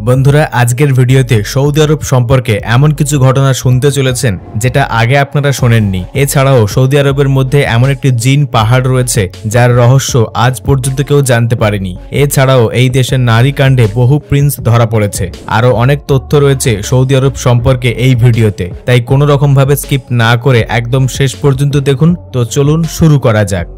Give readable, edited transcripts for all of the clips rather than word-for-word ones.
বন্ধুরা আজকের ভিডিওতে সৌদি আরব সম্পর্কে এমন কিছু ঘটনা শুনতে চলেছেন যেটা আগে আপনারা শোনেননি। এছাড়াও সৌদি আরবের মধ্যে এমন একটি জিন পাহাড় রয়েছে যার রহস্য আজ পর্যন্ত কেউ জানতে পারেনি। এছাড়াও এই দেশের নারী কাণ্ডে বহু প্রিন্স ধরা পড়েছে। আরো অনেক তথ্য রয়েছে সৌদি আরব সম্পর্কে এই ভিডিওতে, তাই কোনো রকম ভাবে স্কিপ না করে একদম শেষ পর্যন্ত দেখুন। তো চলুন শুরু করা যাক।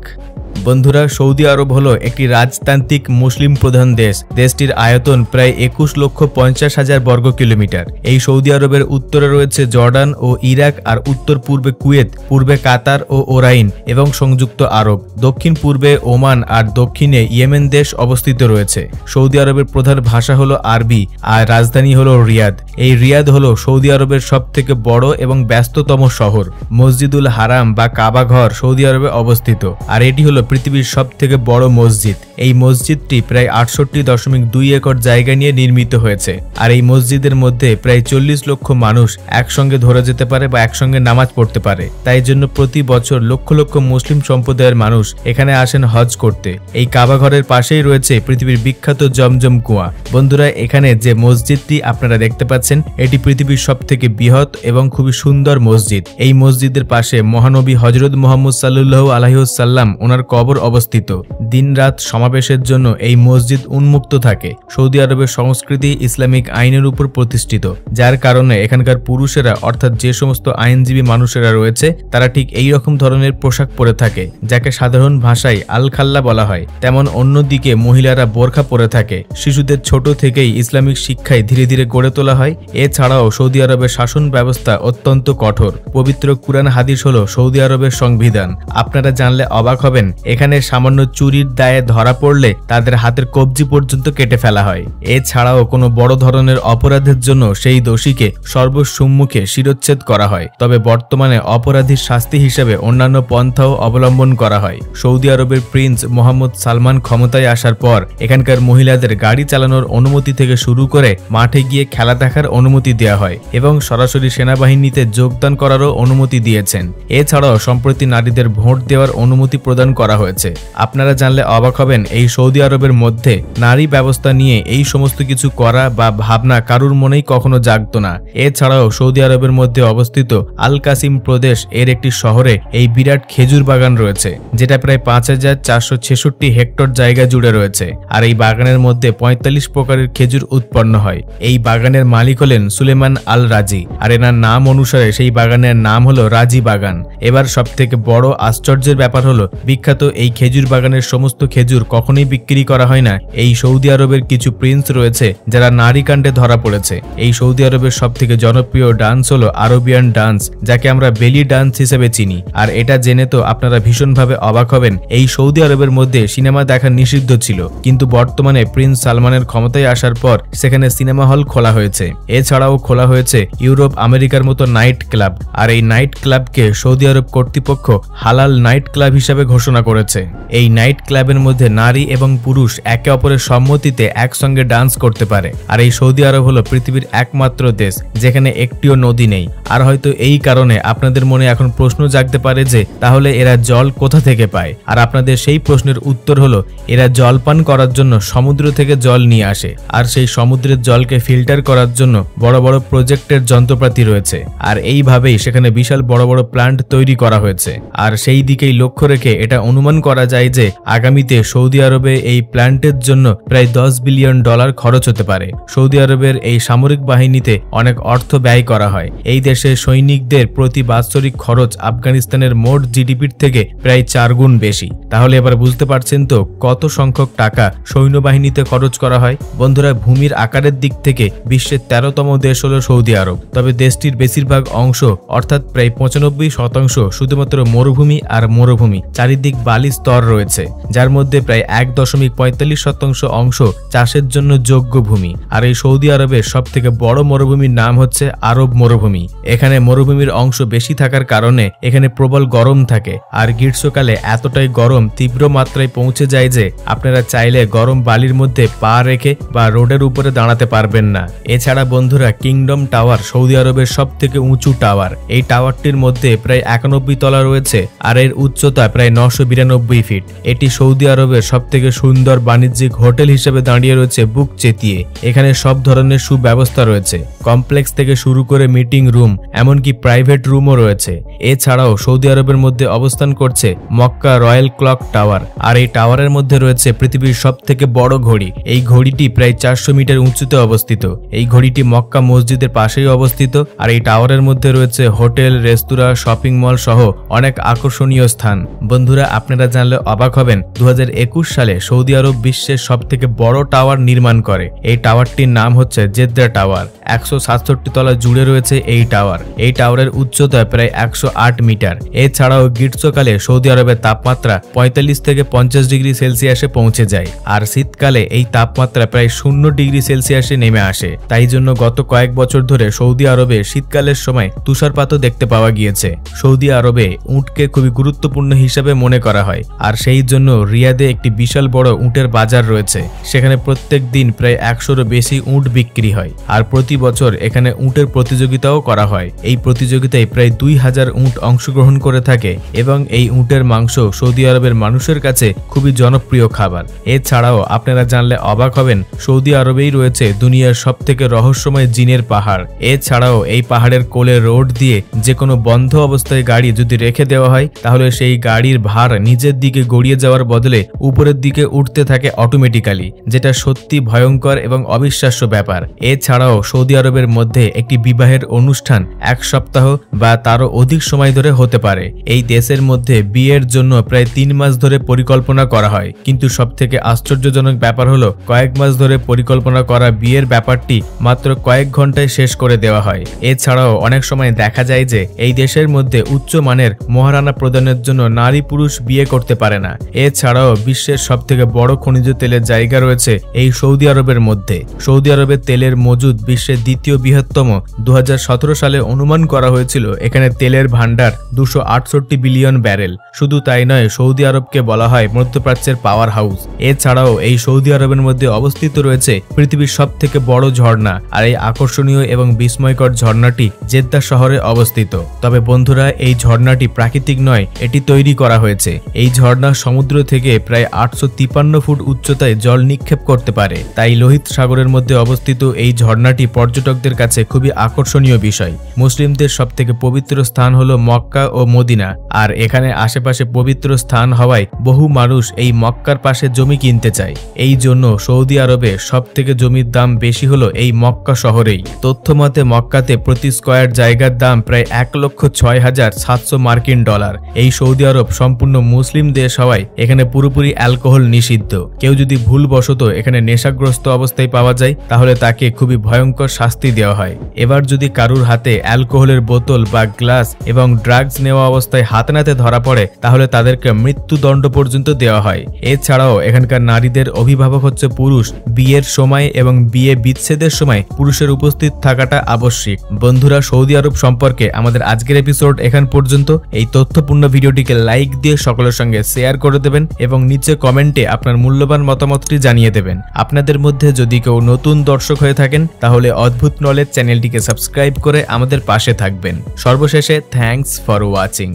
বন্ধুরা, সৌদি আরব হলো একটি রাজতান্ত্রিক মুসলিম প্রধান দেশ। দেশটির আয়তন প্রায় 21,50,000 বর্গ কিলোমিটার। এই সৌদি আরবের উত্তরে রয়েছে জর্ডান ও ইরাক, আর উত্তর পূর্বে কুয়েত, পূর্বে কাতার ও ওরাইন এবং সংযুক্ত আরব, দক্ষিণ পূর্বে ওমান আর দক্ষিণে ইয়েমেন দেশ অবস্থিত রয়েছে। সৌদি আরবের প্রধান ভাষা হলো আরবি আর রাজধানী হলো রিয়াদ। এই রিয়াদ হলো সৌদি আরবের সবথেকে বড় এবং ব্যস্ততম শহর। মসজিদুল হারাম বা কাবা ঘর সৌদি আরবে অবস্থিত, আর এটি হলো পৃথিবীর সবথেকে বড় মসজিদ। এই মসজিদটি প্রায় 68.2 একর জায়গা নিয়ে নির্মিত হয়েছে, আর এই মসজিদের মধ্যে প্রায় 40 লক্ষ মানুষ একসঙ্গে ধরে যেতে পারে বা একসঙ্গে নামাজ পড়তে পারে। তাই জন্য প্রতি বছর লক্ষ লক্ষ মুসলিম সম্প্রদায়ের মানুষ এখানে আসেন হজ করতে। এই কাবা ঘরের পাশেই রয়েছে পৃথিবীর বিখ্যাত জমজম কুয়া। বন্ধুরা, এখানে যে মসজিদটি আপনারা দেখতে পাচ্ছেন এটি পৃথিবীর সবথেকে বৃহৎ এবং খুবই সুন্দর মসজিদ। এই মসজিদের পাশে মহানবী হযরত মুহাম্মদ সাল্লাল্লাহু আলাইহি ওয়াসাল্লাম ওনার কবর অবস্থিত। দিনরাত সমাবেশের জন্য এই মসজিদ উন্মুক্ত থাকে। সৌদি আরবের সংস্কৃতি ইসলামিক আইনের উপর প্রতিষ্ঠিত, যার কারণে এখানকার পুরুষেরা অর্থাৎ যে সমস্ত আইনজীবী মানুষেরা রয়েছে তারা ঠিক এই রকম ধরনের পোশাক পরে থাকে, যাকে সাধারণ ভাষায় আল খাল্লা বলা হয়। তেমন অন্যদিকে মহিলারা বোরখা পরে থাকে। শিশুদের ছোট থেকেই ইসলামিক শিক্ষায় ধীরে ধীরে গড়ে তোলা হয়। এছাড়াও সৌদি আরবের শাসন ব্যবস্থা অত্যন্ত কঠোর। পবিত্র কুরআন হাদিস হলো সৌদি আরবের সংবিধান। আপনারা জানলে অবাক হবেন, এখানে সামান্য চুরির দায়ে ধরা পড়লে তাদের হাতের কবজি পর্যন্ত কেটে ফেলা হয়। এছাড়াও কোনো বড় ধরনের অপরাধের জন্য সেই দোষীকে সর্বসম্মুখে শিরচ্ছেদ করা হয়। তবে বর্তমানে অপরাধীর শাস্তি হিসেবে অন্যান্য পন্থাও অবলম্বন করা হয়। সৌদি আরবের প্রিন্স মোহাম্মদ সালমান ক্ষমতায় আসার পর এখানকার মহিলাদের গাড়ি চালানোর অনুমতি থেকে শুরু করে মাঠে গিয়ে খেলা দেখার অনুমতি দেওয়া হয় এবং সরাসরি সেনাবাহিনীতে যোগদান করারও অনুমতি দিয়েছেন। এছাড়াও সম্প্রতি নারীদের ভোট দেওয়ার অনুমতি প্রদান করা হয়েছে। আপনারা জানলে অবাক হবেন, এই সৌদি আরবের মধ্যে নারী ব্যবস্থা নিয়ে এই সমস্ত কিছু করা বা ভাবনা কারুর মনেই কখনো জাগতো না। এছাড়াও সৌদি আরবের মধ্যে অবস্থিত আল কাসিম প্রদেশ এর একটি শহরে এই বিরাট খেজুর বাগান রয়েছে, যেটা প্রায় 5,466 হেক্টর জায়গা জুড়ে রয়েছে। আর এই বাগানের মধ্যে 45 প্রকারের খেজুর উৎপন্ন হয়। এই বাগানের মালিক হলেন সুলেমান আল রাজি, আর এনার নাম অনুসারে সেই বাগানের নাম হলো রাজি বাগান। এবার সব থেকে বড় আশ্চর্যের ব্যাপার হলো, বিখ্যাত এই খেজুর বাগানের সমস্ত খেজুর কখনোই বিক্রি করা হয় না। এই সৌদি আরবের কিছু প্রিন্স রয়েছে যারা নারী কাণ্ডে ধরা পড়েছে। এই সৌদি আরবের সব থেকে জনপ্রিয় ডান্স হলো আরবিয়ান ডান্স, যাকে আমরা বেলি ডান্স হিসেবে চিনি। আর এটা জেনে তো আপনারা ভীষণভাবে অবাক হবেন, এই সৌদি আরবের মধ্যে সিনেমা দেখা নিষিদ্ধ ছিল, কিন্তু বর্তমানে প্রিন্স সালমানের ক্ষমতায় আসার পর সেখানে সিনেমা হল খোলা হয়েছে। এছাড়াও খোলা হয়েছে ইউরোপ আমেরিকার মতো নাইট ক্লাব। আর এই নাইট ক্লাবকে সৌদি আরব কর্তৃপক্ষ হালাল নাইট ক্লাব হিসেবে ঘোষণা করেছে। এই নাইট ক্লাবের মধ্যে নারী এবং পুরুষ একে অপরের সম্মতিতে একসঙ্গে ডান্স করতে পারে। আর এই সৌদি আরব হলো পৃথিবীর একমাত্র দেশ যেখানে একটিও নদী নেই। আর হয়তো এই কারণে আপনাদের মনে এখন প্রশ্ন জাগতে পারে যে তাহলে এরা জল কোথা থেকে পায়। আর আপনাদের সেই প্রশ্নের উত্তর হলো, এরা জল পান করার জন্য সমুদ্র থেকে জল নিয়ে আসে, আর সেই সমুদ্রের জলকে ফিল্টার করার জন্য বড় বড় প্রজেক্টের যন্ত্রপাতি রয়েছে। আর এইভাবেই সেখানে বিশাল বড় বড় প্ল্যান্ট তৈরি করা হয়েছে। আর সেই দিকেই লক্ষ্য রেখে এটা অনুমান করা যায় যে আগামীতে সৌদি আরবে এই প্ল্যান্টের জন্য প্রায় $10 বিলিয়ন খরচ হতে পারে। সৌদি আরবের এই সামরিক বাহিনীতে অনেক অর্থ ব্যয় করা হয়। এই দেশের সৈনিকদের প্রতি বাৎসরিক খরচ আফগানিস্তানের মোট জিডিপির থেকে প্রায় 4 গুণ বেশি। তাহলে এবার বুঝতে পারছেন তো কত সংখ্যক টাকা সৈন্যবাহিনীতে খরচ করা হয়। বন্ধুরা, ভূমির আকারের দিক থেকে বিশ্বের 13তম দেশ হলো সৌদি আরব। তবে দেশটির বেশিরভাগ অংশ অর্থাৎ প্রায় 95% শুধুমাত্র মরুভূমি আর মরুভূমি, চারিদিক বালি স্তর রয়েছে, যার মধ্যে প্রায় 1.45% অংশ চাষের জন্য যোগ্য ভূমি। আর এই সৌদি আরবের সব থেকে বড় মরুভূমির নাম হচ্ছে আরব মরুভূমি। এখানে মরুভূমির অংশ বেশি থাকার কারণে এখানে প্রবল গরম থাকে। আর গ্রীষ্মকালে এতটাই গরম তীব্র মাত্রায় পৌঁছে যায় যে আপনারা চাইলে গরম বালির মধ্যে পা রেখে বা রোডের উপরে দাঁড়াতে পারবেন না। এছাড়া বন্ধুরা, কিংডম টাওয়ার সৌদি আরবের সব থেকে উঁচু টাওয়ার। এই টাওয়ারটির মধ্যে প্রায় 91 তলা রয়েছে, আর এর উচ্চতা প্রায় 982 93 ফিট। এটি সৌদি আরবের সবথেকে সুন্দর বাণিজ্যিক হোটেল হিসেবে দাঁড়িয়ে রয়েছে বুক চেতিয়ে। এখানে সব ধরনের সুব্যবস্থা রয়েছে, কমপ্লেক্স থেকে শুরু করে মিটিং রুম, এমনকি প্রাইভেট রুমও রয়েছে। এছাড়াও সৌদি আরবের মধ্যে অবস্থান করছে মক্কা রয়্যাল ক্লক টাওয়ার, আর এই টাওয়ারের মধ্যে রয়েছে পৃথিবীর সবথেকে বড় ঘড়ি। এই ঘড়িটি প্রায় 400 মিটার উঁচুতে অবস্থিত। এই ঘড়িটি মক্কা মসজিদের পাশেই অবস্থিত, আর এই টাওয়ারের মধ্যে রয়েছে হোটেল, রেস্তোরাঁ, শপিং মল সহ অনেক আকর্ষণীয় স্থান। বন্ধুরা, আপনারা জানলে অবাক হবেন, 2021 সালে সৌদি আরব বিশ্বের সবথেকে বড় টাওয়ার নির্মাণ করে। এই টাওয়ারটির নাম হচ্ছে জেদ্দা টাওয়ার। 167 তলা জুড়ে রয়েছে এই টাওয়ার। এই টাওয়ারের উচ্চতা প্রায় 108 মিটার। এছাড়াও গ্রীষ্মকালে সৌদি আরবের তাপমাত্রা 45 থেকে 50 ডিগ্রি সেলসিয়াসে পৌঁছে যায়, আর শীতকালে এই তাপমাত্রা প্রায় 0 ডিগ্রি সেলসিয়াসে নেমে আসে। তাই জন্য গত কয়েক বছর ধরে সৌদি আরবে শীতকালের সময় তুষারপাতও দেখতে পাওয়া গিয়েছে। সৌদি আরবে উটকে খুবই গুরুত্বপূর্ণ হিসাবে মনে করা হয়, আর সেই জন্য রিয়াদে একটি বিশাল বড় উটের বাজার রয়েছে। সেখানে প্রত্যেক দিন প্রায় 100-এরও বেশি উট বিক্রি হয়, আর প্রতি বছর এখানে উটের প্রতিযোগিতাও করা হয়। এই প্রতিযোগিতায় প্রায় 2000 উট অংশগ্রহণ করে থাকে, এবং এই উটের মাংস সৌদি আরবের মানুষের কাছে খুবই জনপ্রিয় খাবার। এছাড়াও আপনারা জানলে অবাক হবেন, সৌদি আরবেই রয়েছে দুনিয়ার সবথেকে রহস্যময় জিনের পাহাড়। এছাড়াও এই পাহাড়ের কোলে রোড দিয়ে যে কোনো বন্ধ অবস্থায় গাড়ি যদি রেখে দেওয়া হয়, তাহলে সেই গাড়ির ভার নিজের দিকে গড়িয়ে যাওয়ার বদলে উপরের দিকে উঠতে থাকে অটোমেটিক্যালি, যেটা সত্যি ভয়ঙ্কর এবং অবিশ্বাস্য ব্যাপার। এছাড়াও সৌদি আরবের মধ্যে একটি বিবাহের অনুষ্ঠান 1 সপ্তাহ বা তারও অধিক সময় ধরে হতে পারে। এই দেশের মধ্যে বিয়ের জন্য প্রায় 3 মাস ধরে পরিকল্পনা করা হয়, কিন্তু সবথেকে আশ্চর্যজনক ব্যাপার হলো কয়েক মাস ধরে পরিকল্পনা করা বিয়ের ব্যাপারটি মাত্র কয়েক ঘন্টায় শেষ করে দেওয়া হয়। এছাড়াও অনেক সময় দেখা যায় যে এই দেশের মধ্যে উচ্চ মানের মহারানা প্রদানের জন্য নারী পুরুষ বিয়ে করতে পারে না। এছাড়াও বিশ্বের সবথেকে বড় খনিজ তেলের জায়গা রয়েছে এই সৌদি আরবের মধ্যে। সৌদি আরবের তেলের মজুদ বিশ্বের দ্বিতীয় বৃহত্তম। 2017 সালে অনুমান করা হয়েছিল এখানে তেলের ভান্ডার 268 বিলিয়ন ব্যারেল। শুধু তাই নয়, সৌদি আরবকে বলা হয় মধ্যপ্রাচ্যের পাওয়ার হাউস। এছাড়াও এই সৌদি আরবের মধ্যে অবস্থিত রয়েছে পৃথিবীর সবথেকে বড় ঝর্ণা, আর এই আকর্ষণীয় এবং বিস্ময়কর ঝর্ণাটি জেদ্দা শহরে অবস্থিত। তবে বন্ধুরা, এই ঝর্ণাটি প্রাকৃতিক নয়, এটি তৈরি করা হয়েছে। এই ঝর্ণা সমুদ্র থেকে প্রায় 853 ফুট উচ্চতায় জল নিক্ষেপ করতে পারে। তাই লোহিত সাগরের মধ্যে অবস্থিত এই ঝর্ণাটি পর্যটকদের কাছে খুবই আকর্ষণীয় বিষয়। মুসলিমদের সবথেকে পবিত্র স্থান হলো মক্কা ও মদিনা, আর এখানে আশেপাশে পবিত্র স্থান হওয়ায় বহু মানুষ এই মক্কার পাশে জমি কিনতে চায়। এই জন্য সৌদি আরবে সবথেকে জমির দাম বেশি হলো এই মক্কা শহরেই। তথ্য মতে মক্কাতে প্রতি স্কয়ার জায়গার দাম প্রায় 1,06,700 মার্কিন ডলার। এই সৌদি আরব সম্পূর্ণ মুসলিম দেশ হওয়ায় এখানে পুরোপুরি অ্যালকোহল নিষিদ্ধ। কেউ যদি ভুলবশত এখানে নেশাগ্রস্ত অবস্থায় পাওয়া যায়, তাহলে তাকে খুবই ভয়ঙ্কর শাস্তি দেওয়া হয়। এবার যদি কারুর হাতে অ্যালকোহলের বোতল বা গ্লাস এবং ড্রাগস নেওয়া অবস্থায় হাতে নাতে ধরা পড়ে, তাহলে তাদেরকে মৃত্যুদণ্ড পর্যন্ত দেওয়া হয়। এছাড়াও এখানকার নারীদের অভিভাবক হচ্ছে পুরুষ। বিয়ের সময় এবং বিয়ে বিচ্ছেদের সময় পুরুষের উপস্থিত থাকাটা আবশ্যিক। বন্ধুরা, সৌদি আরব সম্পর্কে আমাদের আজকের এপিসোড এখান পর্যন্ত। এই তথ্যপূর্ণ ভিডিওটিকে লাইক দিয়ে সকলের সঙ্গে শেয়ার করে দেবেন এবং নিচে কমেন্টে আপনার মূল্যবান মতামতটি জানিয়ে দেবেন। আপনাদের মধ্যে যদি কেউ নতুন দর্শক হয়ে থাকেন, তাহলে অদ্ভুত নলেজ চ্যানেলটিকে সাবস্ক্রাইব করে আমাদের পাশে থাকবেন। সর্বশেষে থ্যাঙ্কস ফর ওয়াচিং।